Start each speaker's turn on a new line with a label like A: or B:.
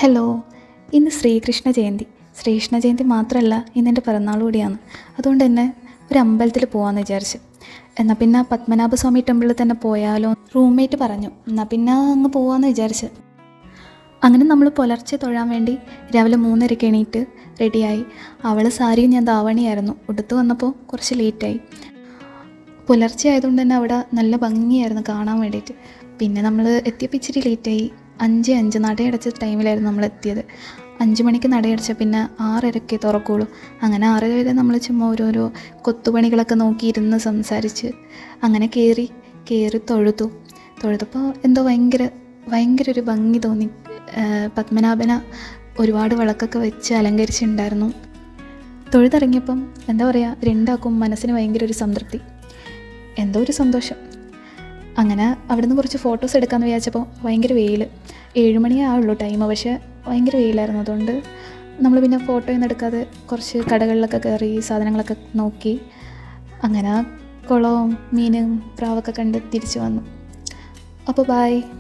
A: Hello, ഇന്ന് ശ്രീകൃഷ്ണ ജയന്തി. ശ്രീകൃഷ്ണ ജയന്തി മാത്രമല്ല, ഇന്നെൻ്റെ പിറന്നാൾ കൂടിയാണ്. അതുകൊണ്ട് തന്നെ ഒരു അമ്പലത്തിൽ പോകാമെന്ന് വിചാരിച്ചു. എന്നാൽ പിന്നെ പത്മനാഭസ്വാമി ടെമ്പിളിൽ തന്നെ പോയാലോ? റൂംമേറ്റ് പറഞ്ഞു. എന്നാൽ പിന്നെ അങ്ങ് പോകാമെന്ന് വിചാരിച്ചു. അങ്ങനെ നമ്മൾ പുലർച്ചെ തൊഴാൻ വേണ്ടി രാവിലെ 3:30 എണീറ്റ് റെഡിയായി. അവൾ സാരിയും ഞാൻ ധാവണിയായിരുന്നു. ഉടുത്ത് വന്നപ്പോൾ കുറച്ച് ലേറ്റായി. പുലർച്ചെ ആയതുകൊണ്ട് തന്നെ അവിടെ നല്ല ഭംഗിയായിരുന്നു കാണാൻ വേണ്ടിയിട്ട്. പിന്നെ നമ്മൾ എത്തിയപ്പോൾ ഇച്ചിരി ലേറ്റായി. 5:05 നടയടച്ച ടൈമിലായിരുന്നു നമ്മൾ എത്തിയത്. 5 മണിക്ക് നടയടച്ച പിന്നെ 6:30 തുറക്കുള്ളൂ. അങ്ങനെ 6 വരെ നമ്മൾ ചുമ്മാ ഓരോരോ കൊത്തുപണികളൊക്കെ നോക്കിയിരുന്ന് സംസാരിച്ച് അങ്ങനെ കയറി തൊഴുതപ്പോൾ എന്തോ ഭയങ്കര ഒരു ഭംഗി തോന്നി. പത്മനാഭന ഒരുപാട് വിളക്കൊക്കെ വെച്ച് അലങ്കരിച്ചിട്ടുണ്ടായിരുന്നു. തൊഴുതിറങ്ങിയപ്പം എന്താ പറയുക, രണ്ടാക്കും മനസ്സിന് ഭയങ്കര ഒരു സംതൃപ്തി, എന്തോ ഒരു സന്തോഷം. അങ്ങനെ അവിടുന്ന് കുറച്ച് ഫോട്ടോസ് എടുക്കാമെന്ന് വിചാരിച്ചപ്പോൾ ഭയങ്കര വെയിൽ. 7 മണിയേ ആവുള്ളൂ ടൈം, പക്ഷേ ഭയങ്കര വെയിലായിരുന്നു. അതുകൊണ്ട് നമ്മൾ പിന്നെ ഫോട്ടോയൊന്നും എടുക്കാതെ കുറച്ച് കടകളിലൊക്കെ കയറി സാധനങ്ങളൊക്കെ നോക്കി. അങ്ങനെ കുളവും മീനും പ്രാവൊക്കെ കണ്ട് തിരിച്ചു വന്നു. അപ്പോൾ ബൈ.